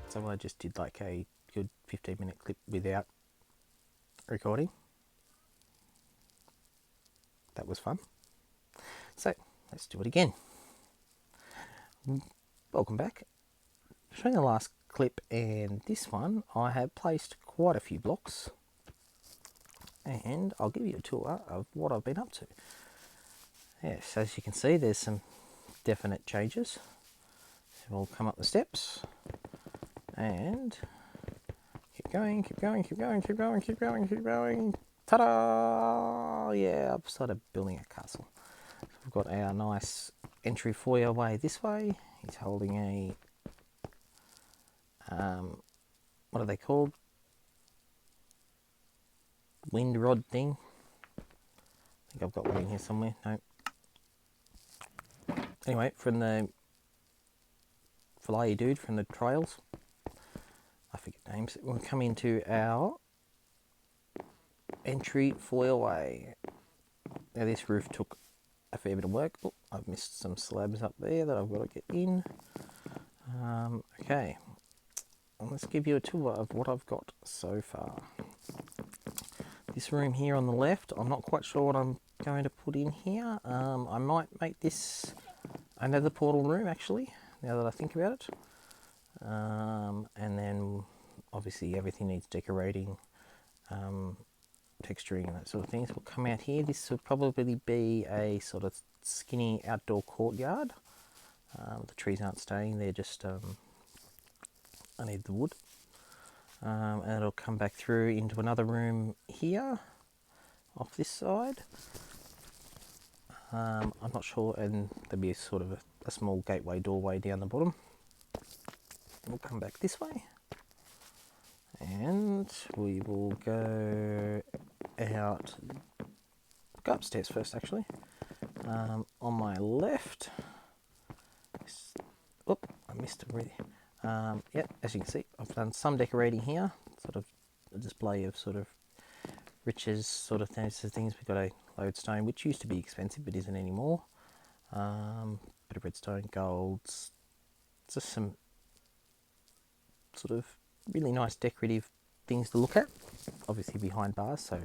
So I just did like a good 15-minute clip without recording. That was fun. So let's do it again. Welcome back. Between the last clip and this one, I have placed quite a few blocks, and I'll give you a tour of what I've been up to. Yes, as you can see, there's some definite changes. We'll come up the steps and keep going, keep going, keep going, keep going, keep going, keep going. Ta-da! Yeah, I've started building a castle. So we've got our nice entry foyer way this way. He's holding a, what are they called? Wind rod thing. I think I've got one in here somewhere. No. Anyway, from the Filet dude from the trails. I forget names. We'll come into our entry foyer. Now this roof took a fair bit of work. Oh, I've missed some slabs up there that I've got to get in. Okay, and let's give you a tour of what I've got so far. This room here on the left, I'm not quite sure what I'm going to put in here. I might make this another portal room actually, now that I think about it. And then obviously everything needs decorating, texturing and that sort of things. We'll come out here. This will probably be a sort of skinny outdoor courtyard. The trees aren't staying, they're just, I need the wood. And it'll come back through into another room here, off this side. I'm not sure, and there'll be a sort of a small gateway doorway down the bottom. We'll come back this way. And we will go out, go upstairs first actually. On my left, I missed it really. Yeah, as you can see, I've done some decorating here, sort of a display of sort of riches sort of things. We've got a lodestone, which used to be expensive but isn't anymore. Bit of redstone, golds, just some sort of really nice decorative things to look at, obviously behind bars so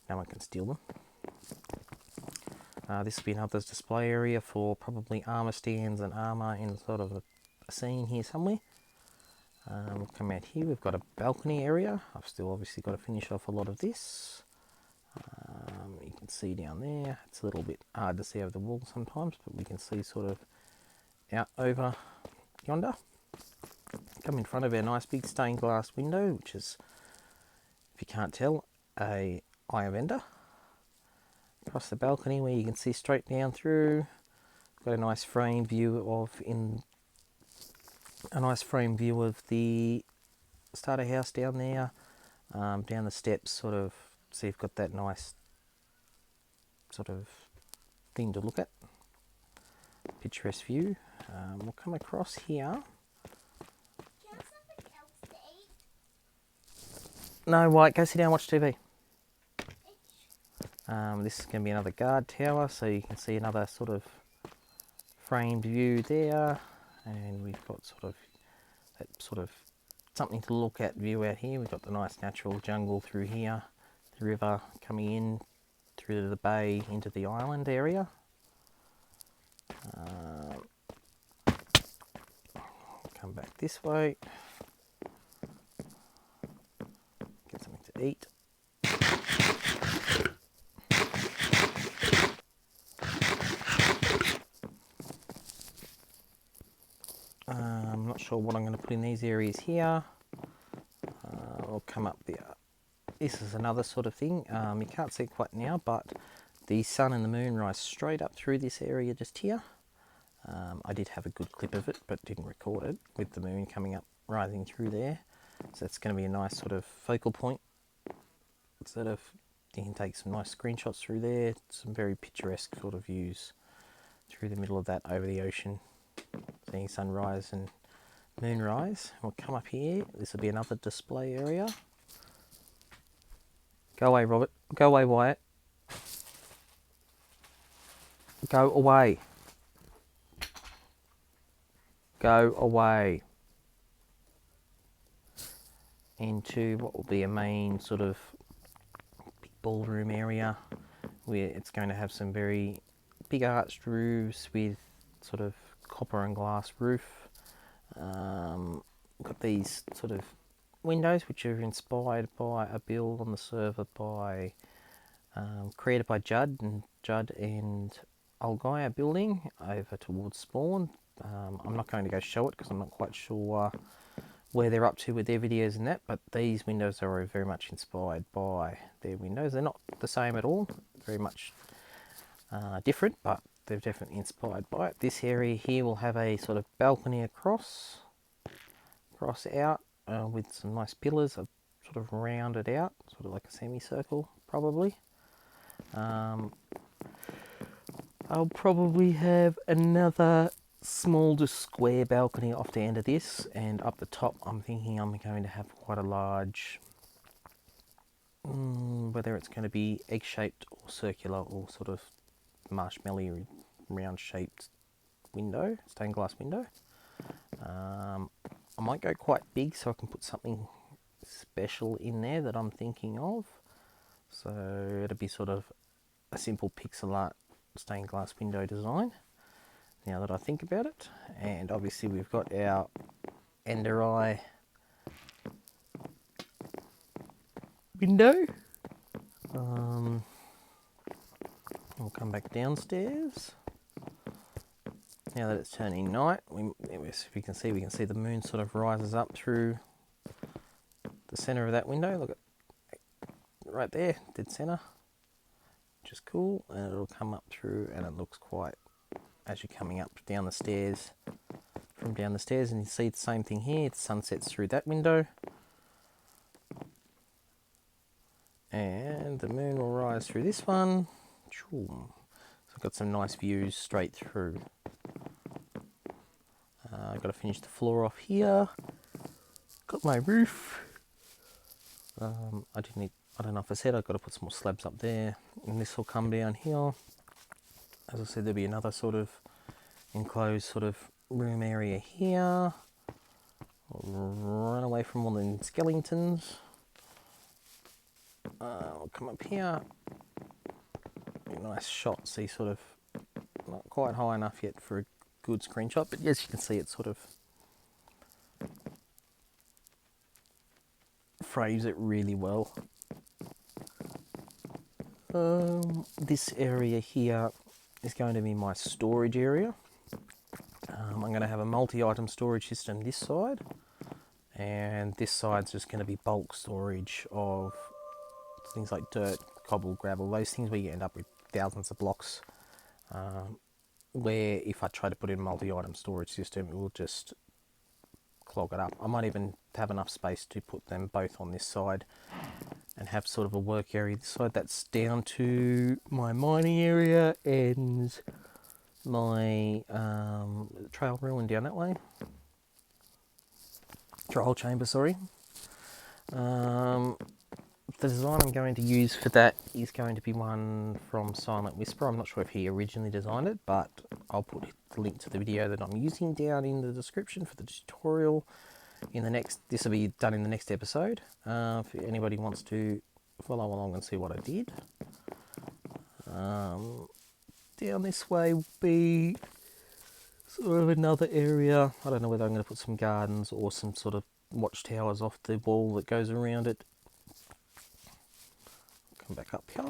no one can steal them. This will be another display area for probably armour stands and armour in sort of a scene here somewhere. We'll come out here, we've got a balcony area. I've still obviously got to finish off a lot of this. You can see down there, it's a little bit hard to see over the wall sometimes, but we can see sort of out over yonder. Come in front of our nice big stained glass window, which is, if you can't tell, a eye of Ender. Across the balcony where you can see straight down through, got a nice frame view of the starter house down there. Down the steps, sort of, so you've got that nice sort of thing to look at. Picturesque view. We'll come across here. No, White, go sit down and watch TV. This is going to be another guard tower, so you can see another sort of framed view there, and we've got sort of that sort of something to look at view out here. We've got the nice natural jungle through here, the river coming in through the bay into the island area. Come back this way, get something to eat. I'm not sure what I'm going to put in these areas here. I'll come up there. This is another sort of thing. You can't see it quite now, but the sun and the moon rise straight up through this area just here. I did have a good clip of it, but didn't record it, with the moon coming up, rising through there. So it's going to be a nice sort of focal point. Sort of, you can take some nice screenshots through there, some very picturesque sort of views through the middle of that over the ocean, seeing sunrise and moonrise. We'll come up here. This will be another display area. Go away, Robert. Go away, Wyatt. Go away. Go away. into what will be a main sort of big ballroom area, where it's going to have some very big arched roofs with sort of copper and glass roof. Got these sort of windows which are inspired by a build on the server by created by Judd and Old Guy are building over towards Spawn. I'm not going to go show it because I'm not quite sure where they're up to with their videos and that, but these windows are very much inspired by their windows. They're not the same at all, very much different, but they're definitely inspired by it. This area here will have a sort of balcony across out with some nice pillars sort of rounded out, sort of like a semicircle probably. I'll probably have another small just square balcony off the end of this, and up the top I'm thinking I'm going to have quite a large, whether it's going to be egg-shaped or circular or sort of marshmallow round shaped window, stained glass window. I might go quite big so I can put something special in there that I'm thinking of. So it'll be sort of a simple pixel art stained glass window design, now that I think about it. And obviously we've got our Ender Eye window. We'll come back downstairs. Now that it's turning night, if you can see, we can see the moon sort of rises up through the centre of that window. Look at right there, dead centre, which is cool. And it'll come up through, and it looks quite, as you're coming up down the stairs, from down the stairs, and you see the same thing here. It sunsets through that window, and the moon will rise through this one. So I've got some nice views straight through. I've got to finish the floor off here. Got my roof. I don't know if I said I've got to put some more slabs up there, and this will come down here. As I said, there'll be another sort of enclosed sort of room area here. Run away from all the skeletons. We'll come up here. Nice shot. See, sort of not quite high enough yet for a good screenshot, but as you can see, it's sort of frames it really well. This area here is going to be my storage area. I'm going to have a multi-item storage system this side, and this side's just going to be bulk storage of things like dirt, cobble, gravel, those things where you end up with thousands of blocks, where if I try to put in a multi-item storage system, it will just clog it up. I might even have enough space to put them both on this side and have sort of a work area this side. That's down to my mining area and my trail ruin down that way. Trial chamber, sorry. The design I'm going to use for that is going to be one from Silent Whisper. I'm not sure if he originally designed it, but I'll put the link to the video that I'm using down in the description for the tutorial. This will be done in the next episode. If anybody wants to follow along and see what I did. Down this way will be sort of another area. I don't know whether I'm going to put some gardens or some sort of watchtowers off the wall that goes around it. Come back up here,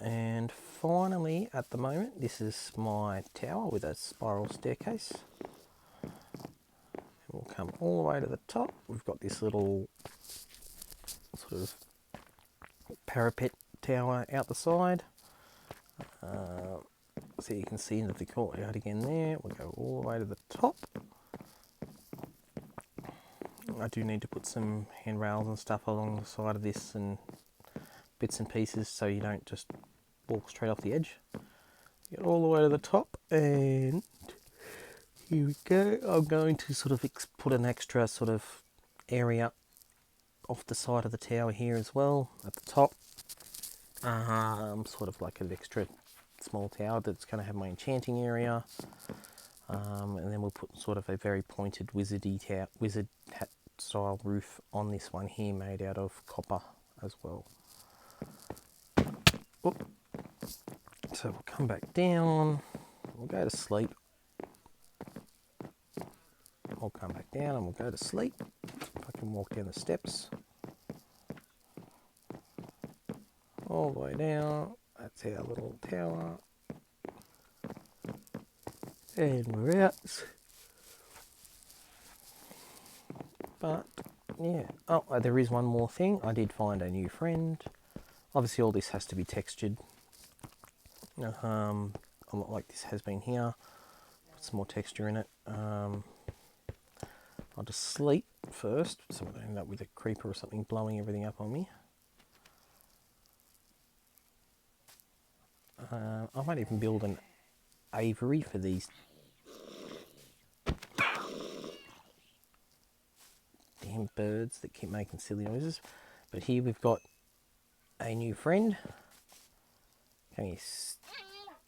and finally at the moment this is my tower with a spiral staircase. We'll come all the way to the top. We've got this little sort of parapet tower out the side, so you can see into the courtyard again there. We'll go all the way to the top. I do need to put some handrails and stuff along the side of this and bits and pieces so you don't just walk straight off the edge. Get all the way to the top, and here we go. I'm going to sort of put an extra sort of area off the side of the tower here as well at the top. Sort of like an extra small tower that's going to have my enchanting area. And then we'll put sort of a very pointed wizard hat style roof on this one here, made out of copper as well. Oop. So we'll come back down, we'll go to sleep. We'll come back down and we'll go to sleep. If I can walk down the steps. All the way down. That's our little tower. And we're out. But, yeah. Oh, there is one more thing. I did find a new friend. Obviously all this has to be textured. A lot like this has been here. Put some more texture in it. I'll just sleep first, so I don't end up with a creeper or something blowing everything up on me. I might even build an aviary for these damn birds that keep making silly noises. But here we've got a new friend. This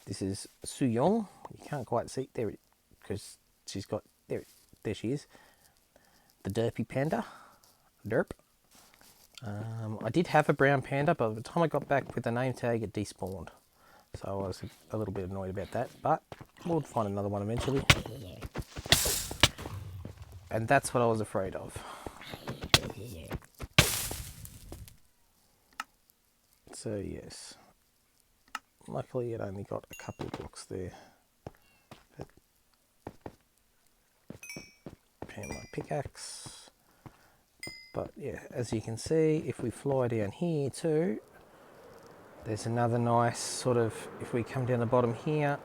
is Suyong. You can't quite see there because she's got there she is. The derpy panda. Derp. I did have a brown panda, but by the time I got back with the name tag, it despawned. So I was a little bit annoyed about that, but we'll find another one eventually. And that's what I was afraid of. So yes, luckily it only got a couple of blocks there. And my pickaxe. But yeah, as you can see, if we fly down here too, there's another nice sort of, if we come down the bottom here,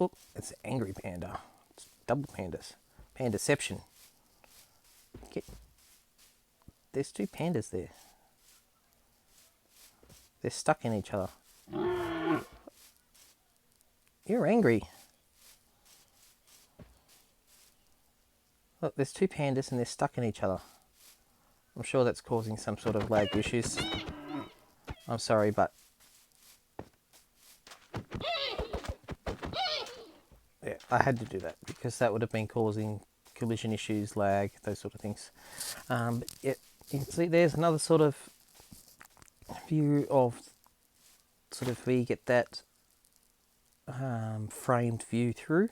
oh, it's angry panda. It's double pandas. Pandaception. There's two pandas there. They're stuck in each other. You're angry. Look, there's two pandas and they're stuck in each other. I'm sure that's causing some sort of lag issues. I'm sorry, but yeah, I had to do that because that would have been causing collision issues, lag, those sort of things. But yeah, you can see there's another sort of view of sort of where you get that framed view through.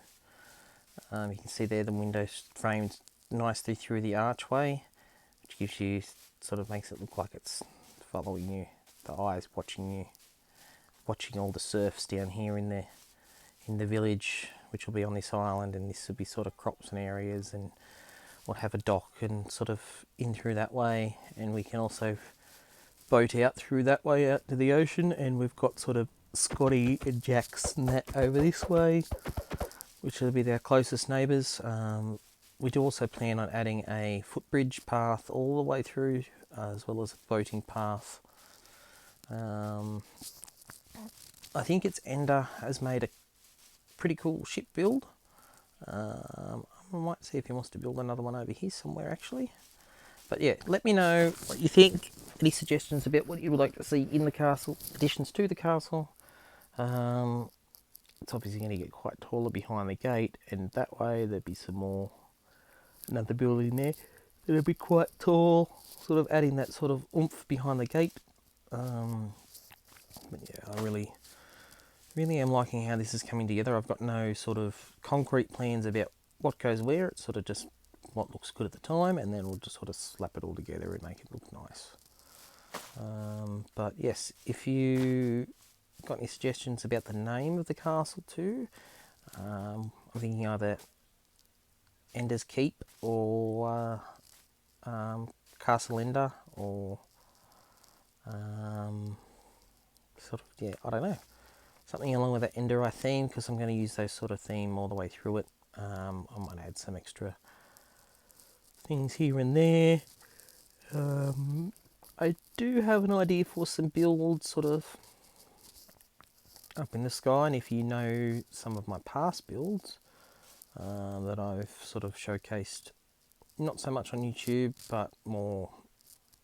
You can see there the windows framed nicely through the archway, which gives you, sort of makes it look like it's following you, the eyes watching you, watching all the serfs down here in the village, which will be on this island, and this will be sort of crops and areas, and we'll have a dock and sort of in through that way, and we can also boat out through that way out to the ocean, and we've got sort of Scotty and Jack's net over this way, which will be our closest neighbours. We do also plan on adding a footbridge path all the way through, as well as a boating path. I think it's Ender has made a pretty cool ship build. I might see if he wants to build another one over here somewhere actually. But yeah, let me know what you think. Any suggestions about what you would like to see in the castle, additions to the castle. It's obviously going to get quite taller behind the gate, and that way there'd be some more, another building there that'll be quite tall, sort of adding that sort of oomph behind the gate. But yeah, I really am liking how this is coming together. I've got no sort of concrete plans about what goes where. It's sort of just what looks good at the time, and then we'll just sort of slap it all together and make it look nice. But yes, if you got any suggestions about the name of the castle too, I'm thinking either Ender's Keep or Castle Ender, or sort of, yeah, I don't know, something along with that Enderai theme, because I'm going to use those sort of theme all the way through it. I might add some extra things here and there. I do have an idea for some builds sort of up in the sky, and if you know some of my past builds that I've sort of showcased, not so much on YouTube but more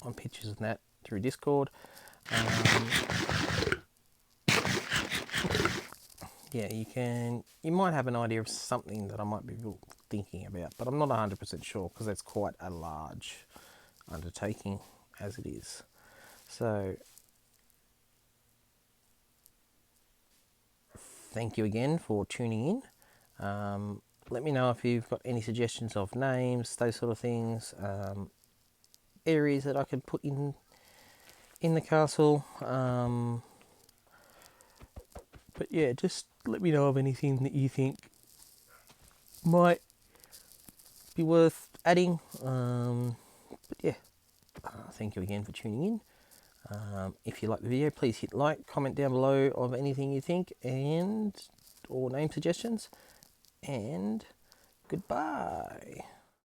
on pictures and that through Discord, yeah, you might have an idea of something that I might be thinking about, but I'm not 100% sure because that's quite a large undertaking as it is. So thank you again for tuning in. Let me know if you've got any suggestions of names, those sort of things, areas that I could put in the castle. But yeah, just let me know of anything that you think might be worth adding. But yeah, thank you again for tuning in. If you like the video, please hit like, comment down below of anything you think, and or name suggestions, and goodbye.